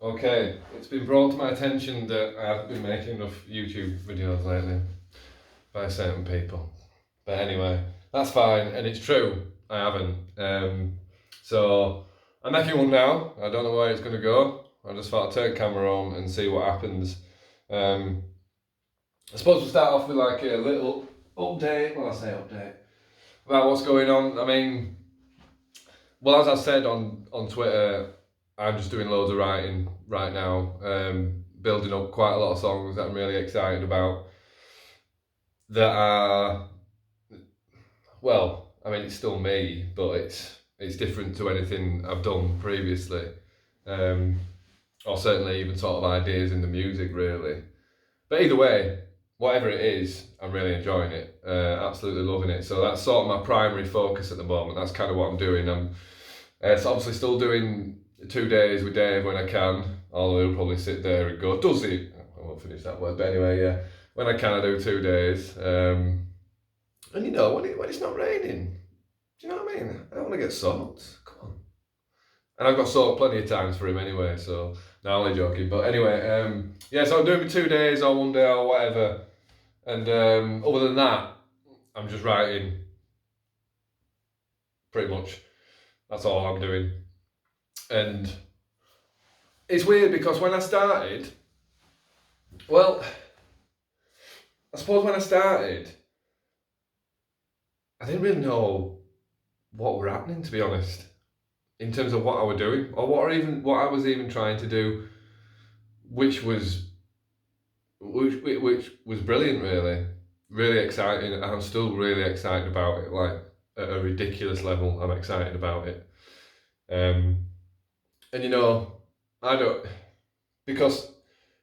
Okay, it's been brought to my attention that I haven't been making enough YouTube videos lately by certain people. But anyway, that's fine, and it's true, I haven't. So I'm making one now. I don't know where it's going to go. I just thought I'd turn camera on and see what happens. I suppose we'll start off with like a little update. Well, I say update about what's going on. I mean, well, as I said on Twitter, I'm just doing loads of writing right now, building up quite a lot of songs that I'm really excited about. That are, well, I mean, it's still me, but it's different to anything I've done previously, or certainly even sort of ideas in the music, really. But either way, whatever it is, I'm really enjoying it, absolutely loving it. So that's sort of my primary focus at the moment. That's kind of what I'm doing. I'm so obviously still doing 2 days with Dave when I can, although he'll probably sit there and go, does he? I won't finish that word, but anyway, yeah. When I can, I do 2 days. And you know, when it's not raining, do you know what I mean? I don't want to get soaked. Come on. And I've got soaked plenty of times for him anyway, so no, only joking. But anyway, yeah, so I'm doing 2 days or 1 day or whatever. And other than that, I'm just writing pretty much. That's all I'm doing. And it's weird because when I started, well, I suppose when I started, I didn't really know what were happening, to be honest, in terms of what I was doing or what I was even trying to do, which was which was brilliant, really exciting, and I'm still really excited about it, like at a ridiculous level. I'm excited about it, and you know, I don't because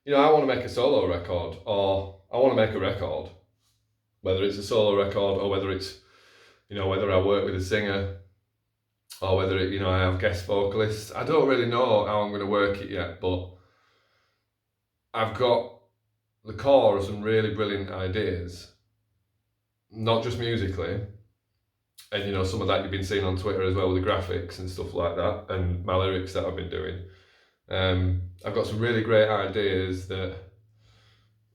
I want to make a solo record or I want to make a record, whether it's a solo record or whether it's whether I work with a singer or whether I have guest vocalists. I don't really know how I'm going to work it yet, but I've got the core of some really brilliant ideas, not just musically, and some of that you've been seeing on Twitter as well with the graphics and stuff like that, and my lyrics that I've been doing. I've got some really great ideas and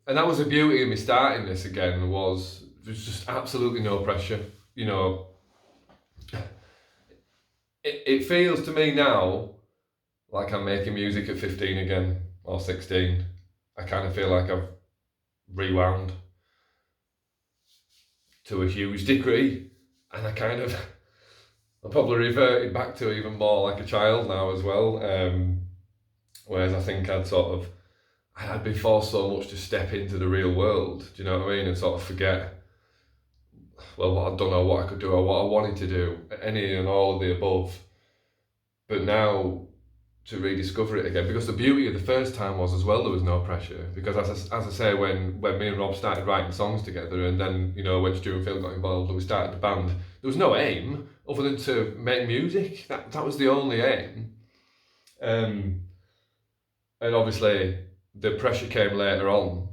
that was the beauty of me starting this again, was there's just absolutely no pressure. It feels to me now like I'm making music at 15 again or 16. I kind of feel like I've rewound to a huge degree, and I'm probably reverted back to even more like a child now as well. Whereas I think I'd been forced so much to step into the real world, do you know what I mean? And sort of forget, well, what I'd done or what I could do or what I wanted to do, any and all of the above. But now to rediscover it again, because the beauty of the first time was as well, there was no pressure. Because as I say, when me and Rob started writing songs together, and then when Stu and Phil got involved and we started the band, there was no aim other than to make music. That was the only aim. And obviously the pressure came later on,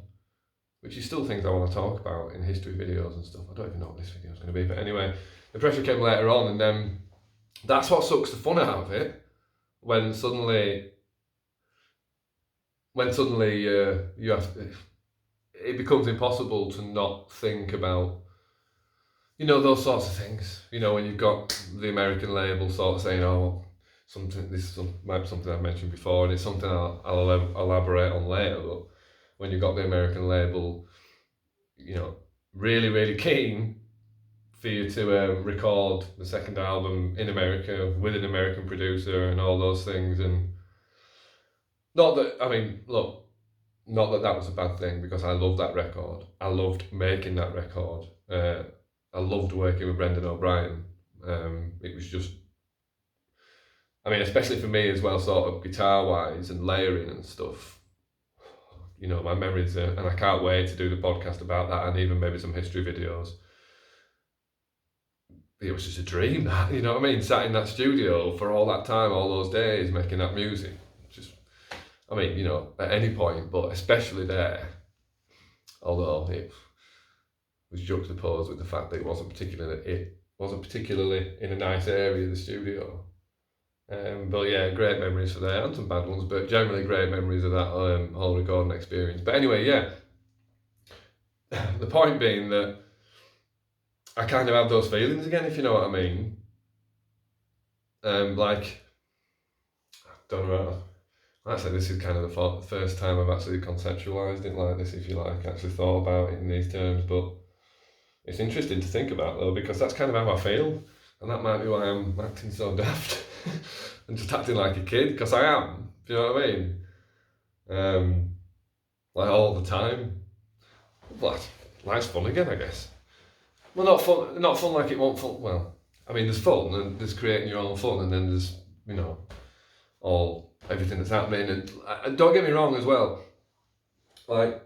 which is still things I want to talk about in history videos and stuff. I don't even know what this video is going to be, but anyway, the pressure came later on, and then that's what sucks the fun out of it. When suddenly you have to, it becomes impossible to not think about those sorts of things. When you've got the American label sort of saying, oh, might be something I've mentioned before, and it's something I'll elaborate on later. But when you've got the American label, really, really keen for you to record the second album in America with an American producer and all those things, and not that was a bad thing, because I loved that record. I loved making that record. I loved working with Brendan O'Brien. It was just, especially for me as well, sort of guitar-wise and layering and stuff. My memories are, and I can't wait to do the podcast about that, and even maybe some history videos. It was just a dream, that, you know what I mean? Sat in that studio for all that time, all those days, making that music. Just, at any point, but especially there. Although it was juxtaposed with the fact that it wasn't particularly in a nice area of the studio. But yeah, great memories for there, and some bad ones, but generally great memories of that whole recording experience. But anyway, yeah, the point being that I kind of have those feelings again, if you know what I mean. Like, I don't know. Like I said, this is kind of the first time I've actually conceptualised it like this, if you like, actually thought about it in these terms. But it's interesting to think about, though, because that's kind of how I feel. And that might be why I'm acting so daft and just acting like a kid, because I am. Do you know what I mean? Like all the time. Well, life's fun again, I guess. Well, not fun like it won't fun. Well, I mean, there's fun and there's creating your own fun, and then there's, you know, everything that's happening. And don't get me wrong as well. Like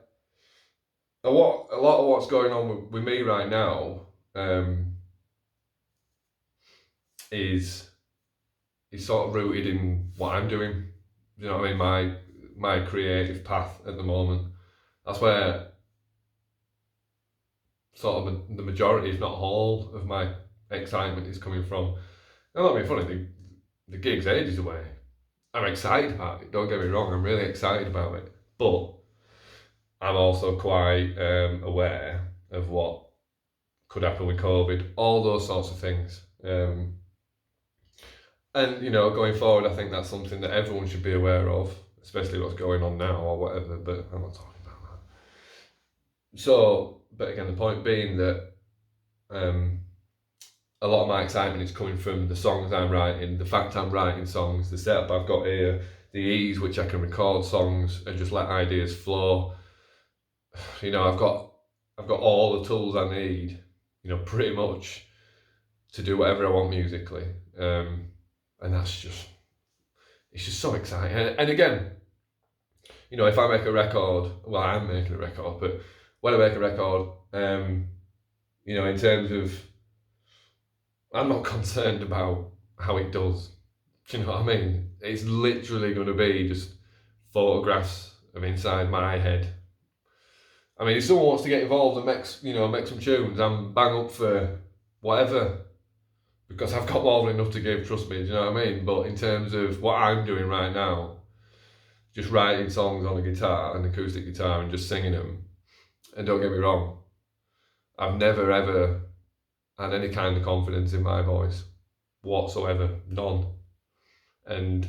a lot of what's going on with me right now is sort of rooted in what I'm doing. You know what I mean? My creative path at the moment. That's where sort of the majority, if not all, of my excitement is coming from. Now, not being funny, the gig's ages away. I'm excited about it, don't get me wrong, I'm really excited about it. But I'm also quite aware of what could happen with COVID, all those sorts of things. And, you know, going forward, I think that's something that everyone should be aware of, especially what's going on now or whatever, but I'm not talking about that. So, but again, the point being that a lot of my excitement is coming from the songs I'm writing, the fact I'm writing songs, the setup I've got here, the ease which I can record songs and just let ideas flow. You know, I've got all the tools I need, you know, pretty much to do whatever I want musically. And it's just so exciting. And again, you know, if I make a record, well, I'm making a record, but when I make a record, you know, in terms of, I'm not concerned about how it does. Do you know what I mean? It's literally going to be just photographs of inside my head. I mean, if someone wants to get involved and make some tunes, I'm bang up for whatever, because I've got more than enough to give, trust me, do you know what I mean? But in terms of what I'm doing right now, just writing songs on a guitar, an acoustic guitar, and just singing them, and don't get me wrong, I've never ever had any kind of confidence in my voice whatsoever, none. And,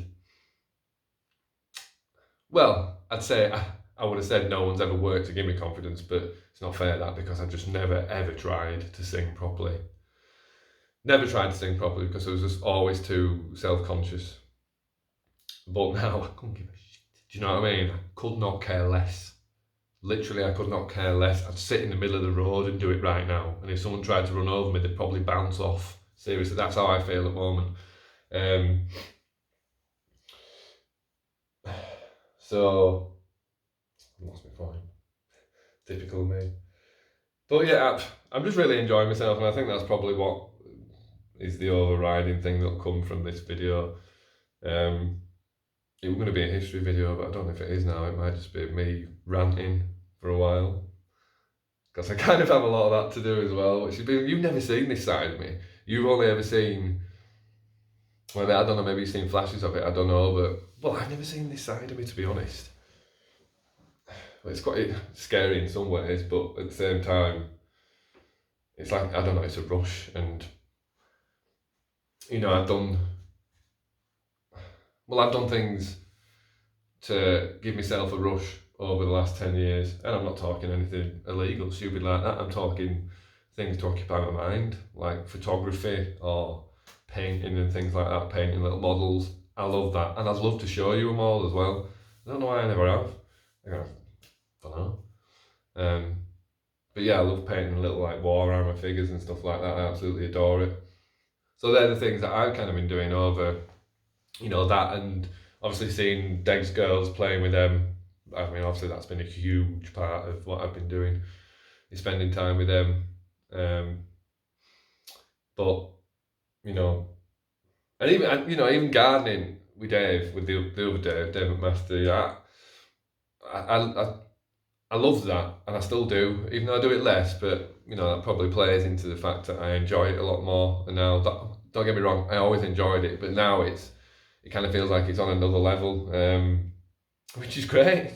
well, I'd say I would have said no one's ever worked to give me confidence, but it's not fair that, because I've just never ever tried to sing properly. Never tried to sing properly because I was just always too self-conscious. But now I couldn't give a shit. Do you know what I mean? I could not care less. Literally, I could not care less. I'd sit in the middle of the road and do it right now. And if someone tried to run over me, they'd probably bounce off. Seriously, that's how I feel at the moment. So, I lost my point. Typical me. But yeah, I'm just really enjoying myself, and I think that's probably what is the overriding thing that'll come from this video. It was going to be a history video, but I don't know if it is now. It might just be me ranting for a while, because I kind of have a lot of that to do as well. Which you've never seen this side of me. You've only ever seen, well, I don't know, maybe you've seen flashes of it, I don't know, but, well, I've never seen this side of me, to be honest. It's quite scary in some ways, but at the same time, it's like, I don't know, it's a rush. And, you know, I've done things to give myself a rush over the last 10 years, and I'm not talking anything illegal, stupid like that. I'm talking things to occupy my mind, like photography or painting and things like that, painting little models. I love that, and I'd love to show you them all as well. I don't know why I never have. I don't know. But yeah, I love painting little like Warhammer figures and stuff like that. I absolutely adore it. So they're the things that I've kind of been doing over, you know, that, and obviously seeing Degs Girls, playing with them. I mean, obviously that's been a huge part of what I've been doing, is spending time with them. But, you know, and even gardening with Dave, with the other Dave McMaster, yeah, I loved that, and I still do, even though I do it less. But you know, that probably plays into the fact that I enjoy it a lot more. And now, don't get me wrong, I always enjoyed it, but now it's it kind of feels like it's on another level, which is great.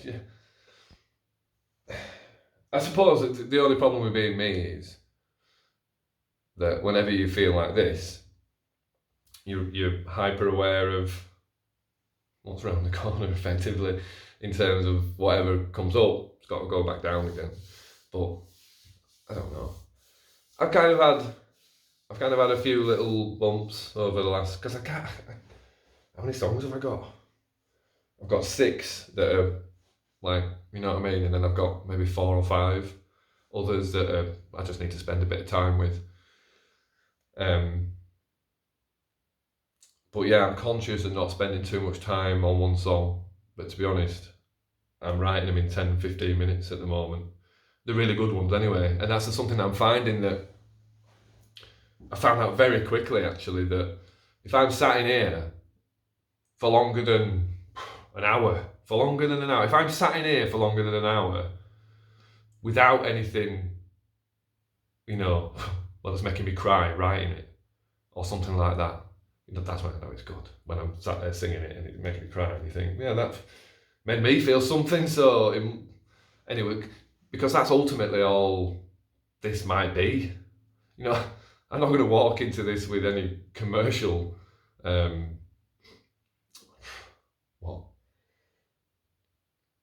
I suppose the only problem with being me is that whenever you feel like this, you're hyper aware of what's around the corner, effectively, in terms of whatever comes up, it's got to go back down again. But I don't know. I've kind of had a few little bumps over the last, because how many songs have I got? I've got 6 that are like, you know what I mean, and then I've got maybe 4 or 5 others that I just need to spend a bit of time with. But yeah, I'm conscious of not spending too much time on one song, but to be honest, I'm writing them in 10-15 minutes at the moment. They're really good ones anyway, and that's something that I'm finding that I found out very quickly, actually, that if I'm sat in here for longer than an hour, if I'm sat in here for longer than an hour without anything, you know, well, that's making me cry writing it or something like that, you know, that's when I know it's good. When I'm sat there singing it and it's making me cry, and you think, yeah, that made me feel something. So anyway, because that's ultimately all this might be. You know, I'm not going to walk into this with any commercial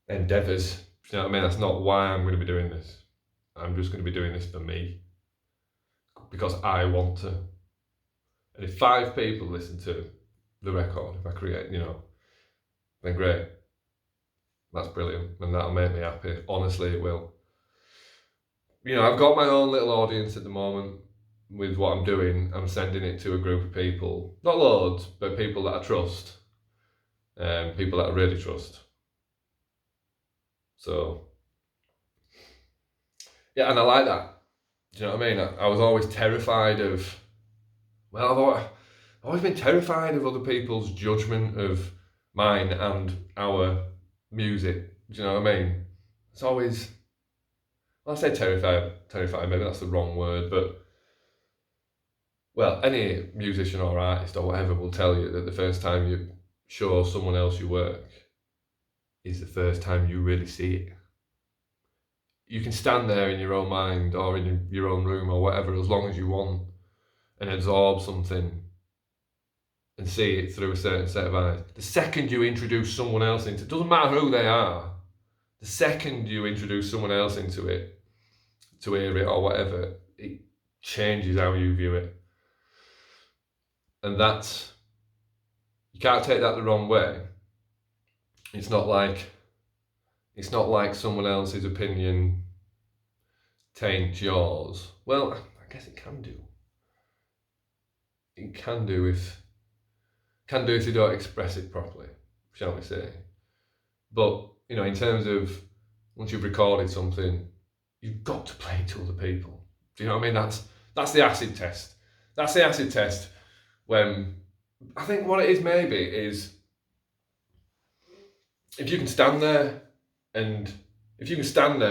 endeavours. You know what I mean? That's not why I'm going to be doing this. I'm just going to be doing this for me, because I want to. And if 5 people listen to the record, if I create, you know, then great. That's brilliant, and that'll make me happy. Honestly, it will. You know, I've got my own little audience at the moment with what I'm doing. I'm sending it to a group of people, not loads, but people that I trust, people that I really trust. So, yeah, and I like that. Do you know what I mean? I was always terrified of, well, I've always been terrified of other people's judgment of mine and our music. Do you know what I mean? It's always, well, I say terrified, maybe that's the wrong word, but, well, any musician or artist or whatever will tell you that the first time you show someone else your work is the first time you really see it. You can stand there in your own mind or in your own room or whatever as long as you want and absorb something and see it through a certain set of eyes. The second you introduce someone else into it, doesn't matter who they are, the second you introduce someone else into it, to hear it or whatever, it changes how you view it. And that's, you can't take that the wrong way. It's not like someone else's opinion taints yours. Well, I guess it can do. It can do if you don't express it properly, shall we say. But, you know, in terms of once you've recorded something, you've got to play it to other people. Do you know what I mean? That's the acid test. That's the acid test when, I think what it is maybe is, if you can stand there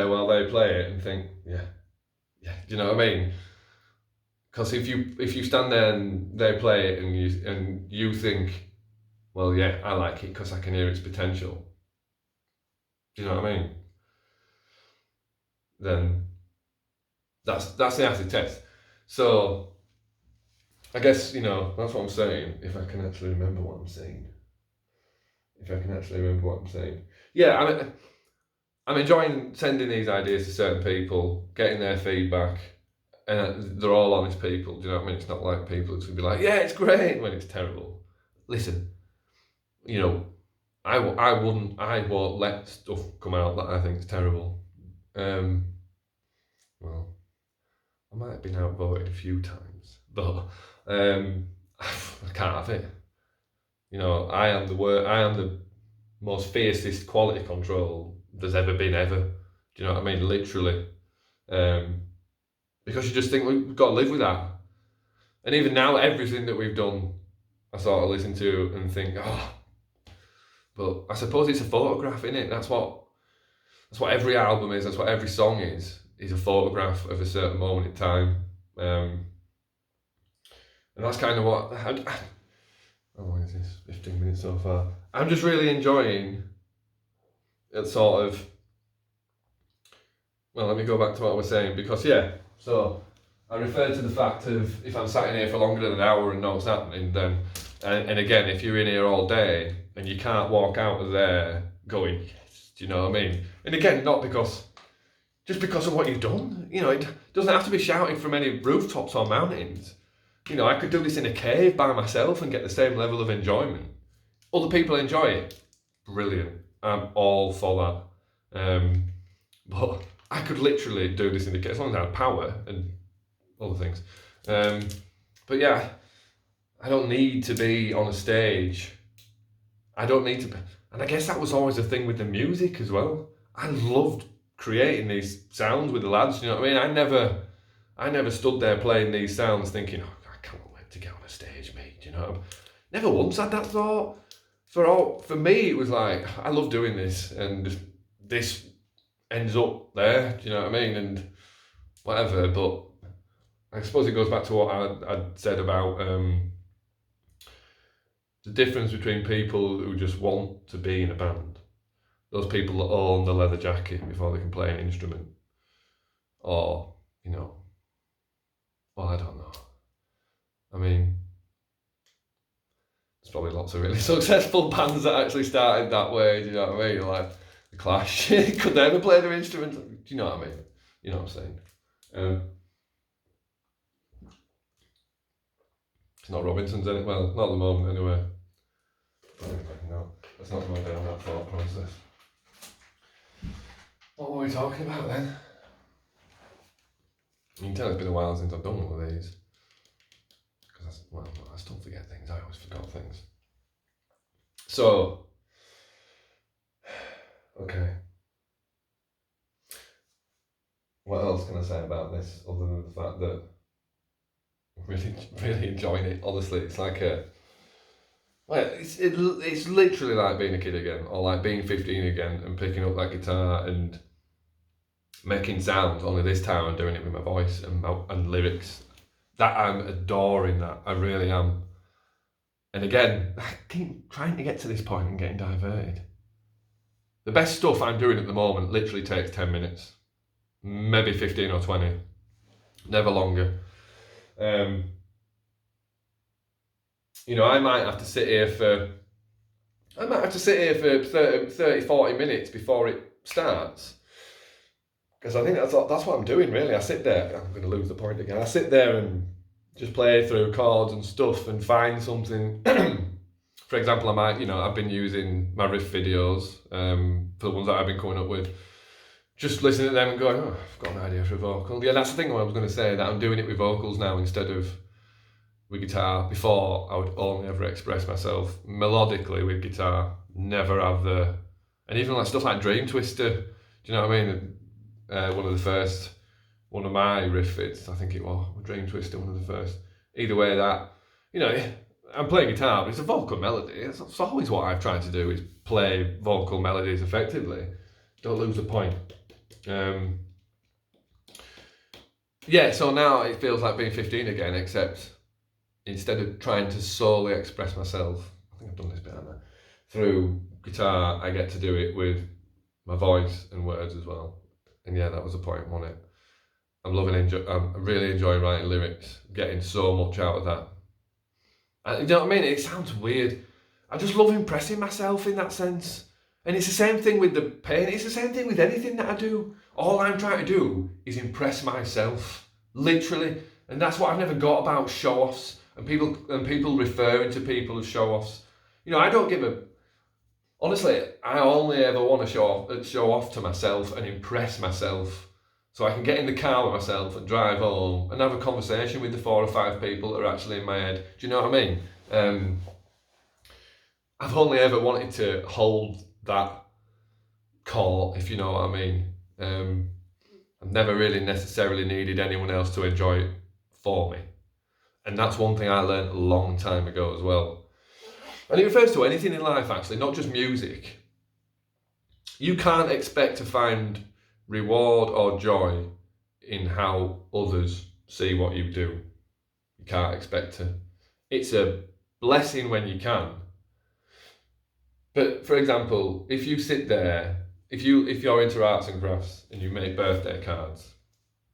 while they play it and think, yeah, do you know what I mean? Because if you stand there and they play it and you think, well, yeah, I like it because I can hear its potential. Do you know what I mean? Then that's the acid test. So I guess, you know, that's what I'm saying. If I can actually remember what I'm saying. Yeah, I'm enjoying sending these ideas to certain people, getting their feedback, and they're all honest people. Do you know what I mean? It's not like people who's gonna be like, yeah, it's great when it's terrible. Listen, you know, I won't let stuff come out that I think is terrible. Well, I might have been outvoted a few times, but I can't have it. You know, I am the most fiercest quality control there's ever been ever. Do you know what I mean? Literally. Because you just think we've got to live with that. And even now, everything that we've done, I sort of listen to and think, oh, but I suppose it's a photograph, isn't it? That's what every album is. That's what every song is a photograph of a certain moment in time. And that's kind of what How long is this? 15 minutes so far. I'm just really enjoying it sort of. Well, let me go back to what I was saying because, so I referred to the fact of if I'm sat in here for longer than an hour and know what's happening, then, and again, if you're in here all day and you can't walk out of there going, yes, do you know what I mean? And again, just because of what you've done. You know, it doesn't have to be shouting from any rooftops or mountains. You know, I could do this in a cave by myself and get the same level of enjoyment. Other people enjoy it. Brilliant. I'm all for that. But I could literally do this in the cave as long as I had power and other things. But yeah, I don't need to be on a stage. I don't need to. And I guess that was always the thing with the music as well. I loved creating these sounds with the lads. You know what I mean? I never stood there playing these sounds thinking, oh, I can't wait to get on a stage, mate. You know, never once had that thought. For me, it was like I love doing this, and this ends up there. Do you know what I mean? And whatever. But I suppose it goes back to what I said about the difference between people who just want to be in a band, those people that own the leather jacket before they can play an instrument, or, you know, well, I don't know. I mean, there's probably lots of really successful bands that actually started that way, do you know what I mean? Like The Clash, could they ever play their instrument? Do you know what I mean? You know what I'm saying? It's not Robinson's, well, not at the moment anyway. No, let's not go down that thought process. What were we talking about then? You can tell it's been a while since I've done one of these. Because, I still forget things. I always forgot things. So, okay. What else can I say about this other than the fact that I'm really, really enjoying it? Honestly, it's like it's literally like being a kid again, or like being 15 again and picking up that guitar and making sounds, only this time I'm doing it with my voice and lyrics. That I'm adoring that, I really am. And again, I keep trying to get to this point and getting diverted. The best stuff I'm doing at the moment literally takes 10 minutes, maybe 15 or 20, never longer. You know, I might have to sit here for 30, 40 minutes before it starts. Because I think that's what I'm doing, really. I sit there, I'm going to lose the point again. I sit there and just play through chords and stuff and find something. For example, I've been using my riff videos for the ones that I've been coming up with. Just listening to them and going, oh, I've got an idea for a vocal. Yeah, that's the thing I was going to say, that I'm doing it with vocals now instead of with guitar. Before, I would only ever express myself melodically with guitar, never have and even like stuff like Dream Twister, do you know what I mean? One of my riff bits, I think it was Dream Twister, one of the first. Either way, that, you know, I'm playing guitar, but it's a vocal melody. It's always what I've tried to do, is play vocal melodies effectively. Don't lose the point. So now it feels like being 15 again, except instead of trying to solely express myself, I think I've done this bit, haven't I? Through guitar, I get to do it with my voice and words as well. And yeah, that was the point, wasn't it? I'm really enjoying writing lyrics, getting so much out of that. And you know what I mean? It sounds weird. I just love impressing myself in that sense. And it's the same thing with the pain. It's the same thing with anything that I do. All I'm trying to do is impress myself, literally. And that's what I've never got about show-offs and people referring to people as show-offs. You know, I don't give a. Honestly, I only ever want to show off to myself and impress myself, so I can get in the car with myself and drive home and have a conversation with the 4 or 5 people that are actually in my head. Do you know what I mean? I've only ever wanted to hold that court, if you know what I mean. I've never really necessarily needed anyone else to enjoy it for me. And that's one thing I learned a long time ago as well. And it refers to anything in life, actually, not just music. You can't expect to find reward or joy in how others see what you do. You can't expect to. It's a blessing when you can. But for example, if you sit there, if you're into arts and crafts and you make birthday cards,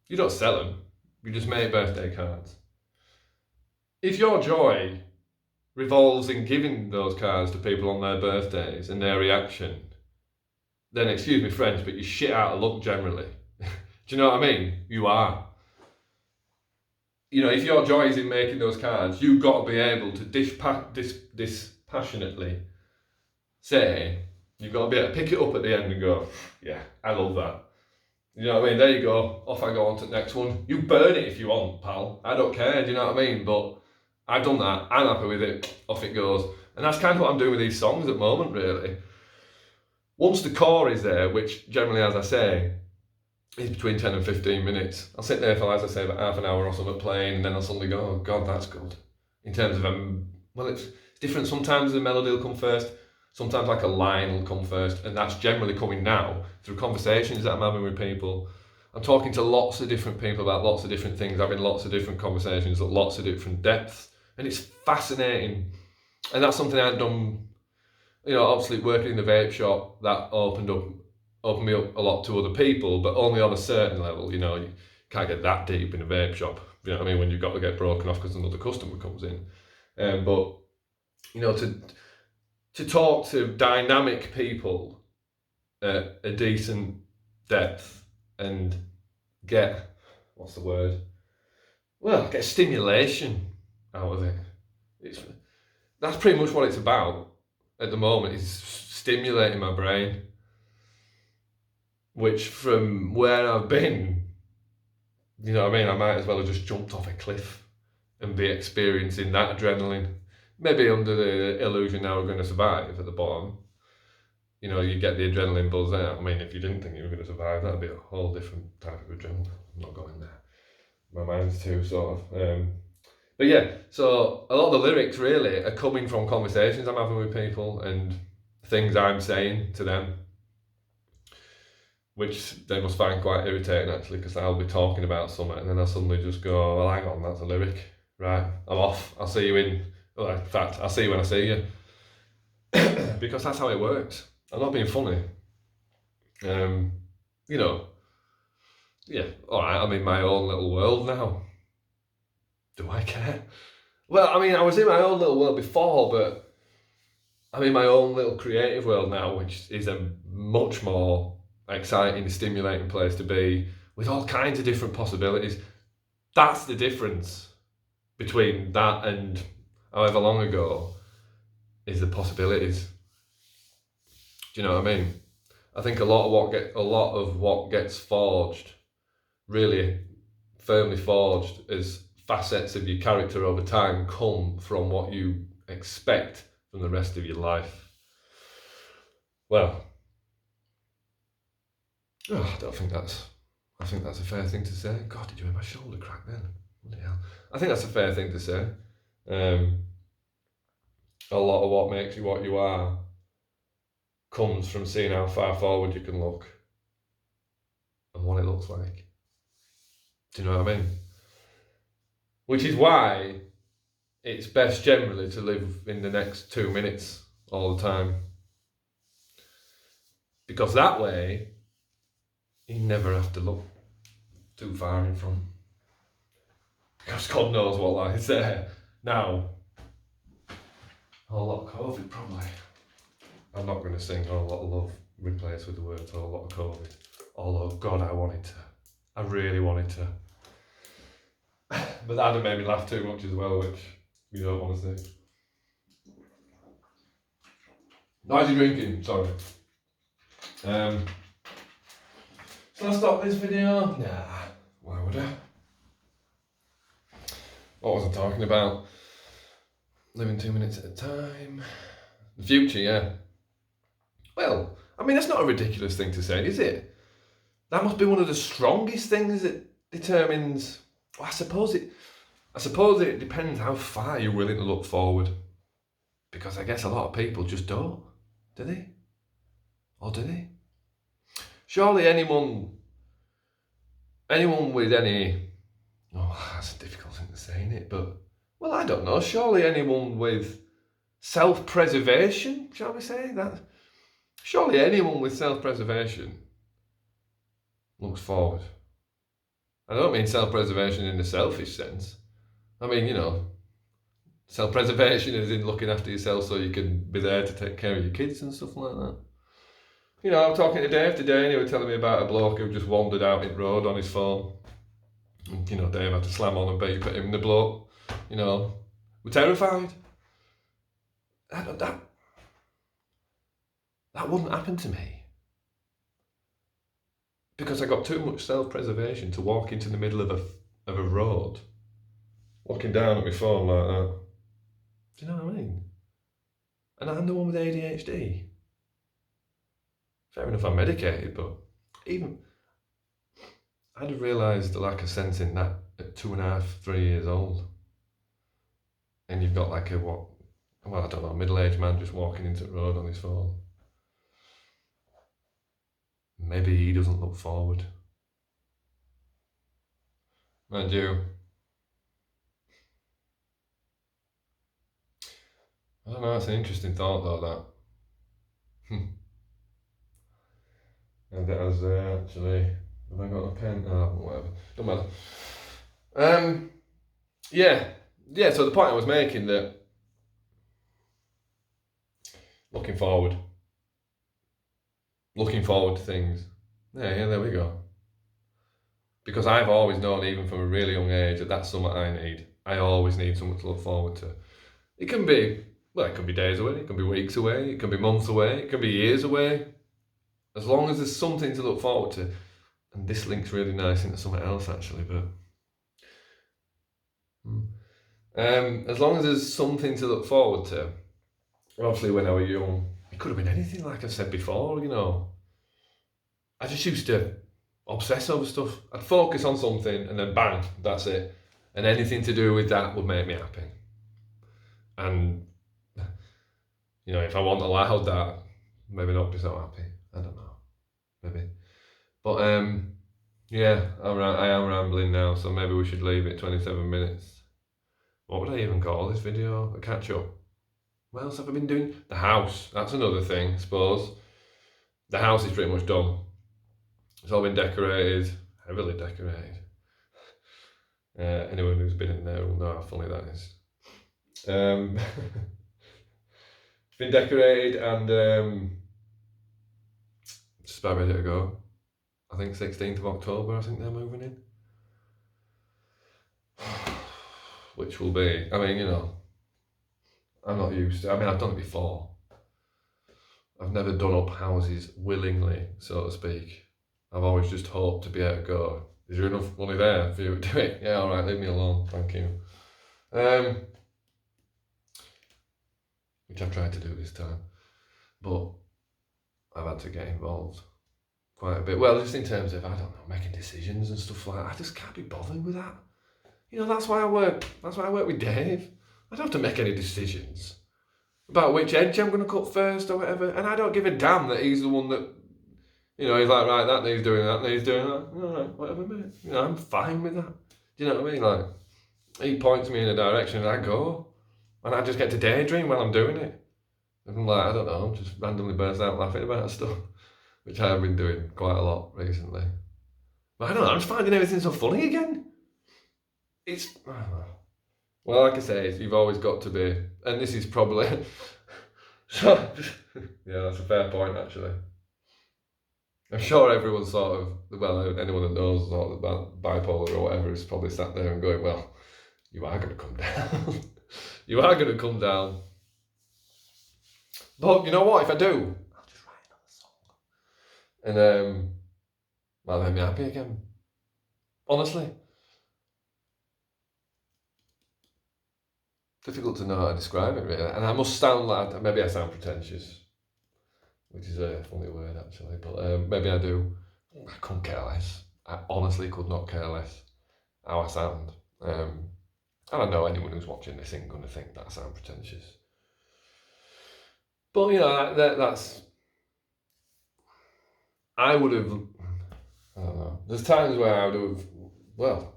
you don't sell them, you just make birthday cards. If your joy revolves in giving those cards to people on their birthdays and their reaction, then excuse me French, but you're shit out of luck generally. Do you know what I mean? You are. You know, if your joy is in making those cards, you've got to be able to dispassionately say, you've got to be able to pick it up at the end and go, yeah, I love that. You know what I mean? There you go. Off I go on to the next one. You burn it if you want, pal. I don't care, do you know what I mean? But I've done that. I'm happy with it. Off it goes. And that's kind of what I'm doing with these songs at the moment, really. Once the core is there, which generally, as I say, is between 10 and 15 minutes, I'll sit there for, as I say, about half an hour or something playing, and then I'll suddenly go, oh God, that's good. In terms of, well, it's different. Sometimes the melody will come first. Sometimes like a line will come first, and that's generally coming now through conversations that I'm having with people. I'm talking to lots of different people about lots of different things, having lots of different conversations at lots of different depths, and it's fascinating. And that's something I've done, you know, obviously working in the vape shop, that opened me up a lot to other people, but only on a certain level. You know, you can't get that deep in a vape shop, you know what I mean, when you've got to get broken off because another customer comes in. But, you know, to talk to dynamic people at a decent depth and get, what's the word? Well, get stimulation out of it. That's pretty much what it's about at the moment, is stimulating my brain. Which from where I've been, you know what I mean, I might as well have just jumped off a cliff and be experiencing that adrenaline. Maybe under the illusion now we're going to survive at the bottom. You know, you get the adrenaline buzz out. I mean, if you didn't think you were going to survive, that'd be a whole different type of adrenaline. I'm not going there. My mind's too sort of. But yeah, so a lot of the lyrics really are coming from conversations I'm having with people and things I'm saying to them, which they must find quite irritating actually, because I'll be talking about something and then I'll suddenly just go, well, hang on, that's a lyric. Right, I'm off. I'll see you in fact, I'll see you when I see you. Because that's how it works. I'm not being funny. You know, yeah, alright, I'm in my own little world now. Do I care? Well, I mean, I was in my own little world before, but I'm in my own little creative world now, which is a much more exciting, stimulating place to be, with all kinds of different possibilities. That's the difference between that and however long ago, is the possibilities. Do you know what I mean? I think a lot of what gets forged, really firmly forged as facets of your character over time, come from what you expect from the rest of your life. Well, I think that's a fair thing to say. God, did you hear my shoulder crack then? Bloody hell. I think that's a fair thing to say. A lot of what makes you what you are comes from seeing how far forward you can look and what it looks like. Do you know what I mean? Which is why it's best generally to live in the next 2 minutes all the time. Because that way, you never have to look too far in front. Because God knows what lies there. Now, a lot of COVID probably. I'm not going to sing a lot of love replaced with the words a lot of COVID. Although, God, I wanted to. I really wanted to. But that had made me laugh too much as well, which you don't want to see. Noisy drinking, sorry. Shall I stop this video? Nah, why would I? What was I talking about? Living 2 minutes at a time. The future, yeah. Well, I mean, that's not a ridiculous thing to say, is it? That must be one of the strongest things that determines. Well, I suppose it depends how far you're willing to look forward. Because I guess a lot of people just don't, do they? Or do they? Surely anyone with any, that's a difficult thing to say, isn't it? But Well, I don't know. Surely anyone with self-preservation, shall we say that? Surely anyone with self-preservation looks forward. I don't mean self-preservation in a selfish sense. I mean, self-preservation is in looking after yourself so you can be there to take care of your kids and stuff like that. I was talking to Dave today and he was telling me about a bloke who just wandered out in the road on his phone. And, Dave had to slam on and beep at him. The bloke, were terrified. That wouldn't happen to me. Because I got too much self-preservation to walk into the middle of a road, looking down at my phone like that. Do you know what I mean? And I'm the one with ADHD. Fair enough, I'm medicated, but even I'd have realised the lack of sense in that at 2.5, 3 years old. And you've got like a middle-aged man just walking into the road on his phone. Maybe he doesn't look forward. Mind you, I don't know, it's an interesting thought though, that. And it has actually, have I got a pen? Oh, whatever, don't matter. Yeah, so the point I was making that looking forward to things. Yeah, there we go. Because I've always known, even from a really young age, that that's something I need. I always need something to look forward to. It can be days away, it can be weeks away, it can be months away, it can be years away. As long as there's something to look forward to. And this links really nice into something else actually, but as long as there's something to look forward to. Obviously when I was young, it could have been anything, like I said before, I just used to obsess over stuff. I'd focus on something and then bang, that's it. And anything to do with that would make me happy. And, if I wasn't allowed that, maybe not be so happy. I don't know. Maybe. But, yeah, I am rambling now, so maybe we should leave it 27 minutes. What would I even call this video? A catch up. What else have I been doing? The house. That's another thing, I suppose. The house is pretty much done. It's all been decorated, heavily decorated. Anyone who's been in there will know how funny that is. It's been decorated and just about ready to go. I think 16th of October, I think they're moving in. Which will be, I'm not used to, I've done it before. I've never done up houses willingly, so to speak. I've always just hoped to be able to go, is there enough money there for you to do it? Yeah, alright, leave me alone, thank you. Which I've tried to do this time. But I've had to get involved quite a bit. Well, just in terms of, making decisions and stuff like that. I just can't be bothered with that. That's why I work with Dave. I don't have to make any decisions about which edge I'm going to cut first or whatever. And I don't give a damn that he's the one that, he's like, right, that needs doing that, needs doing that. All right, whatever, mate. I'm fine with that. Do you know what I mean? Like, he points me in a direction and I go. And I just get to daydream while I'm doing it. And I'm like, I don't know, just randomly burst out laughing about stuff. Which I have been doing quite a lot recently. But I don't know, I'm just finding everything so funny again. I don't know. Well, like I say, you've always got to be, and this is probably, yeah, that's a fair point actually. I'm sure everyone's anyone that knows sort of about bipolar or whatever is probably sat there and going, well, you are going to come down. You are going to come down. But you know what, if I do, I'll just write another song. And that'll make me happy again. Honestly. Difficult to know how to describe it really. And I must sound like, maybe I sound pretentious. Which is a funny word actually, but maybe I do. I couldn't care less. I honestly could not care less how I sound. And I know anyone who's watching this isn't going to think that I sound pretentious. But that's... I would have... I don't know. There's times where I would have... Well...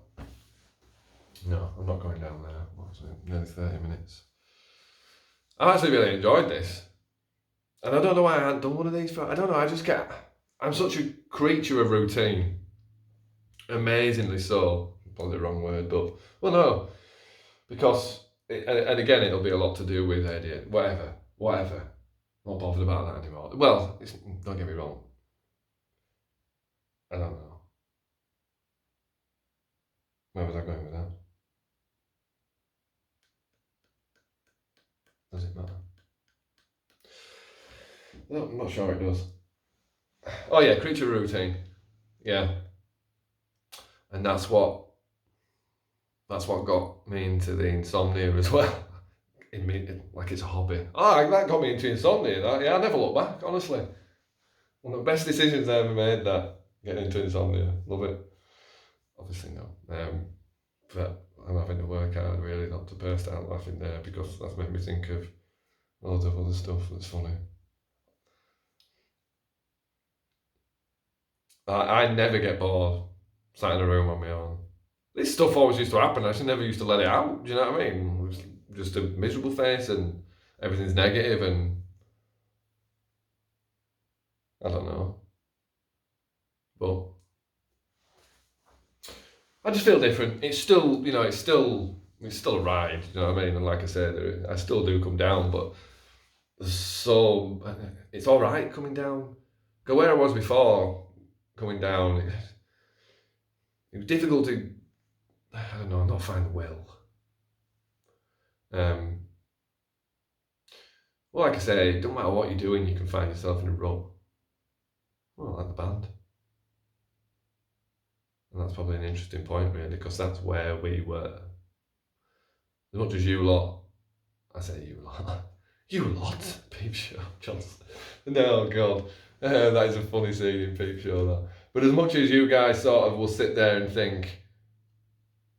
No, I'm not going down there. What was it? Nearly 30 minutes. I actually really enjoyed this. And I don't know why I hadn't done one of these for. I don't know, I'm such a creature of routine. Amazingly so. Probably the wrong word, but. Well, no. Because, and again, it'll be a lot to do with editing. Whatever. Not bothered about that anymore. Well, don't get me wrong. I don't know. Where was I going with that? Does it matter? No, I'm not sure it does. Oh yeah, creature routine. Yeah. And that's what got me into the insomnia as well. Like it's a hobby. Oh, that got me into insomnia. I never look back, honestly. One of the best decisions I ever made, that getting into insomnia. Love it. Obviously no. But I'm having to work hard really not to burst out laughing there, because that's made me think of loads of other stuff that's funny. I never get bored sat in a room on my own. This stuff always used to happen. I just never used to let it out. Do you know what I mean? It was just a miserable face and everything's negative, and I don't know. But I just feel different. It's still, it's still a ride. You know what I mean? And like I said, I still do come down, but so it's all right coming down. Go where I was before, coming down. It was difficult to, I don't know, not find the will. Well, like I say, it don't matter what you're doing, you can find yourself in a rut. Well, like the band. And that's probably an interesting point, really, because that's where we were. As much as you lot, I say you lot, you lot, Peep Show, Johnson. No, God, that is a funny scene in Peep Show, that. But as much as you guys sort of will sit there and think,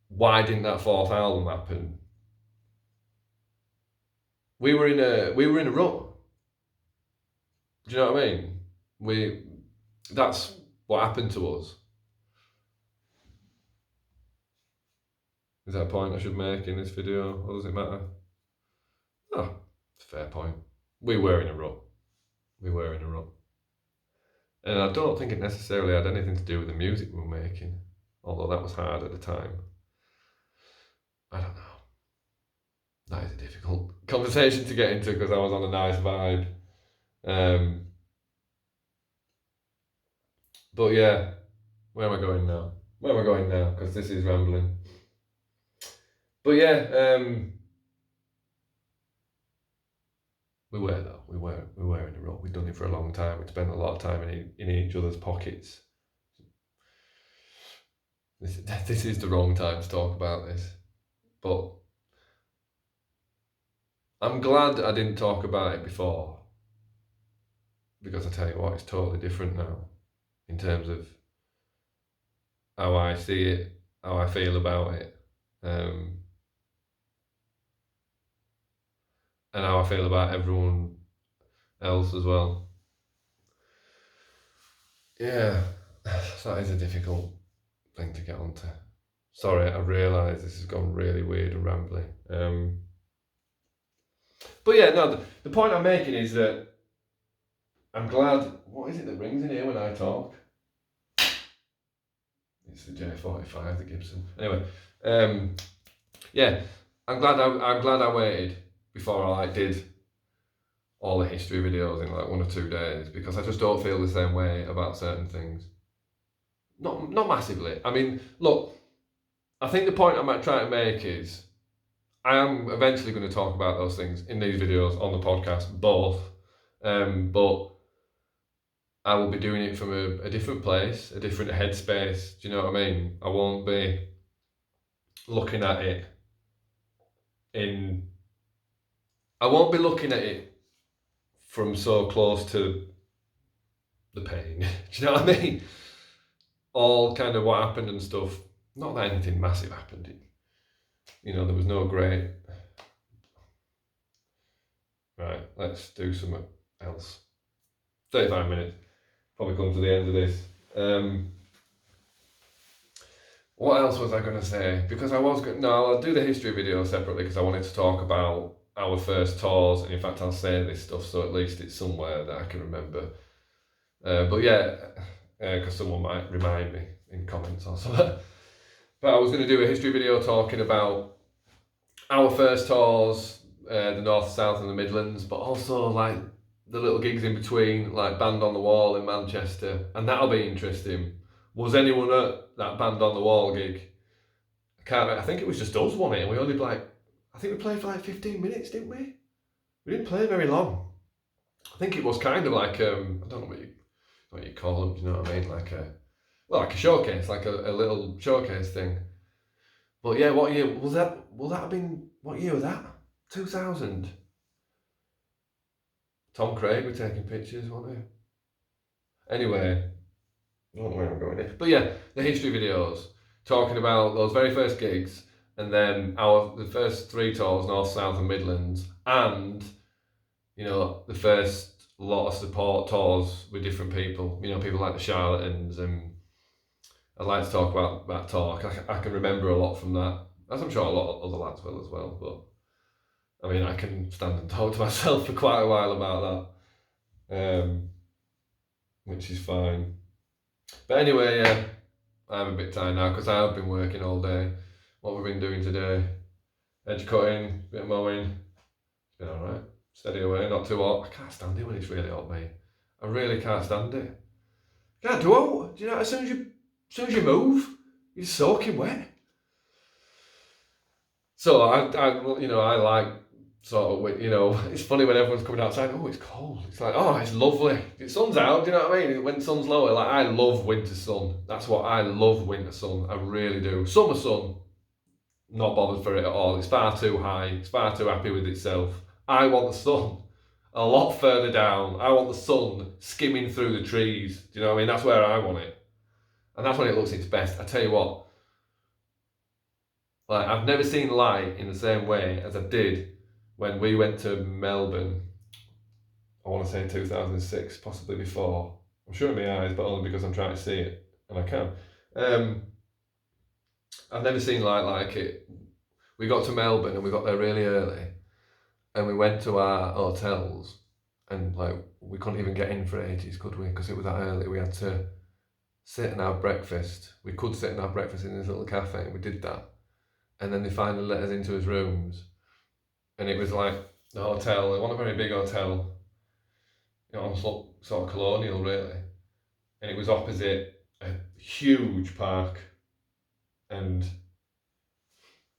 why didn't that fourth album happen? We were in a rut. Do you know what I mean? That's what happened to us. Is that a point I should make in this video, or does it matter? Oh, it's a fair point. We were in a rut. And I don't think it necessarily had anything to do with the music we were making, although that was hard at the time. I don't know. That is a difficult conversation to get into because I was on a nice vibe. But yeah, where am I going now? Because this is rambling. But yeah, we were though. We were in a rut. We'd done it for a long time. We'd spent a lot of time in each other's pockets. This is the wrong time to talk about this, but I'm glad I didn't talk about it before, because I tell you what, it's totally different now in terms of how I see it, how I feel about it, and how I feel about everyone else as well. Yeah, that is a difficult thing to get onto. Sorry, I realise this has gone really weird and rambling. But yeah, no, the point I'm making is that I'm glad. What is it that rings in here when I talk? It's the J45, the Gibson. Anyway, yeah, I'm glad I waited before I did all the history videos in like 1 or 2 days, because I just don't feel the same way about certain things. Not massively. I mean, look, I think the point I'm trying to make is I am eventually going to talk about those things in these videos, on the podcast, both. But I will be doing it from a different place, a different headspace. Do you know what I mean? I won't be looking at it from so close to the pain. Do you know what I mean? All kind of what happened and stuff. Not that anything massive happened. There was no great. Right, let's do something else. 35 minutes. Probably come to the end of this. What else was I going to say? Because I was going. No, I'll do the history video separately because I wanted to talk about our first tours, and in fact, I'll say this stuff so at least it's somewhere that I can remember. But yeah, because someone might remind me in comments or something. But I was going to do a history video talking about our first tours, the North, South, and the Midlands, but also like the little gigs in between, like Band on the Wall in Manchester, and that'll be interesting. Was anyone at that Band on the Wall gig? I can't remember. I think it was just us, wasn't it? And we only I think we played for like 15 minutes, didn't we? We didn't play very long. I think it was kind of like I don't know what you call them. Do you know what I mean? Like a showcase, like a little showcase thing. But yeah, what year was that? Will that have been, what year was that? 2000. Tom Craig were taking pictures, weren't they? Anyway, I don't know where I'm going here. But yeah, the history videos talking about those very first gigs, and then the first 3 tours, North, South, and Midlands, and the first lot of support tours with different people. People like the Charlatans, and I'd like to talk about that talk. I can remember a lot from that, as I'm sure a lot of other lads will as well. But I mean, I can stand and talk to myself for quite a while about that, which is fine. But anyway, yeah, I'm a bit tired now because I have been working all day. What we've been doing today: edge cutting, bit of mowing. It's been alright. Steady away, not too hot. I can't stand it when it's really hot, mate. I really can't stand it. Can't do it. Do you know? As soon as you move, you're soaking wet. So I like sort of, it's funny when everyone's coming outside. Oh, it's cold. It's like, oh, it's lovely. The sun's out. Do you know what I mean? When the sun's lower, like I love winter sun. That's what I love, winter sun. I really do. Summer sun, not bothered for it at all. It's far too high. It's far too happy with itself. I want the sun a lot further down. I want the sun skimming through the trees. Do you know what I mean? That's where I want it. And that's when it looks its best. I tell you what, like I've never seen light in the same way as I did when we went to Melbourne. I want to say 2006, possibly before. I'm shutting my eyes, but only because I'm trying to see it, and I can. I've never seen light like it. We got to Melbourne and we got there really early, and we went to our hotels, and like we couldn't even get in for ages, could we? Because it was that early. We had to sit and have breakfast. We could sit and have breakfast in this little cafe, and we did that. And then they finally let us into his rooms, and it was like the hotel. It wasn't a very big hotel, almost sort of colonial, really. And it was opposite a huge park, and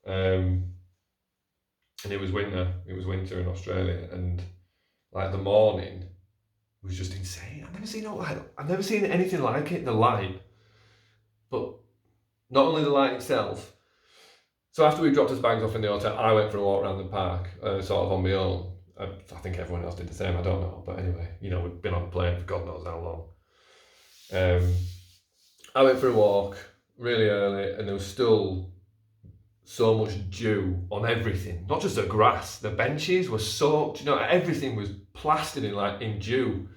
it was winter. It was winter in Australia, and like the morning was just insane. I've never seen anything like it. The light, but not only the light itself. So after we dropped his bags off in the hotel, I went for a walk around the park, sort of on my own. I think everyone else did the same. I don't know, but anyway, we'd been on a plane for God knows how long. I went for a walk really early, and there was still so much dew on everything. Not just the grass, the benches were soaked. Everything was plastered in dew.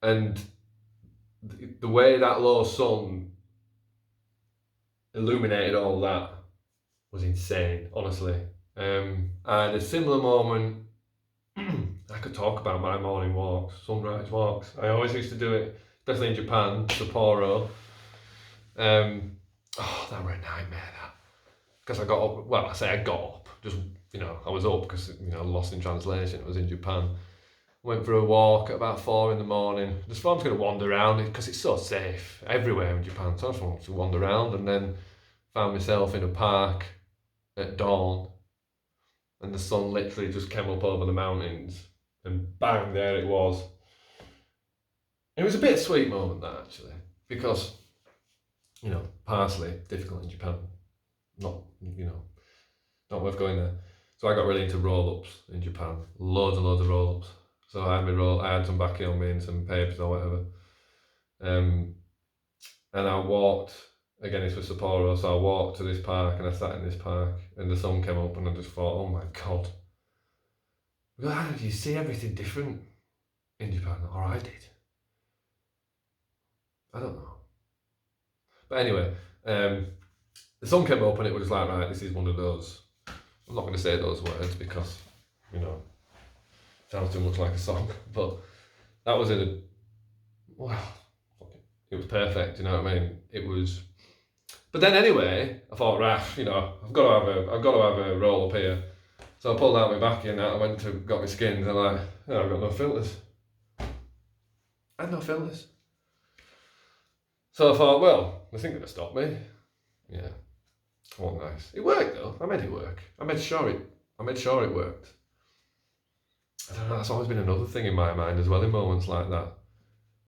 And the way that low sun illuminated all that was insane, honestly. And a similar moment, I could talk about my morning walks, sunrise walks. I always used to do it, especially in Japan, Sapporo. That were a nightmare, that. Because I got up, well, I say I got up, just, I was up because, lost in translation, it was in Japan. Went for a walk at about 4 a.m. Just thought I was going to wander around because it's so safe everywhere in Japan. So I just wanted to wander around, and then found myself in a park at dawn, and the sun literally just came up over the mountains, and bang, there it was. It was a bittersweet moment, that, actually, because, parsley, difficult in Japan. Not worth going there. So I got really into roll-ups in Japan. Loads and loads of roll-ups. So I had some baki on me and some papers or whatever. And I walked, again it's with Sapporo, so I walked to this park and I sat in this park, and the sun came up, and I just thought, oh my God. How did you see everything different in Japan? Or I did. I don't know. But anyway, the song came up and it was like, right, this is one of those. I'm not going to say those words because, you know, it sounds too much like a song. But that was wow, it was perfect. You know what I mean? It was. But then anyway, I thought, right, you know, I've got to have a roll up here. So I pulled out my back and I went to got my skins and I've got no filters. I had no filters. So I thought, well, this ain't gonna stop me. Yeah. Oh, nice. It worked though. I made it work. I made sure it worked. I don't know, that's always been another thing in my mind as well in moments like that.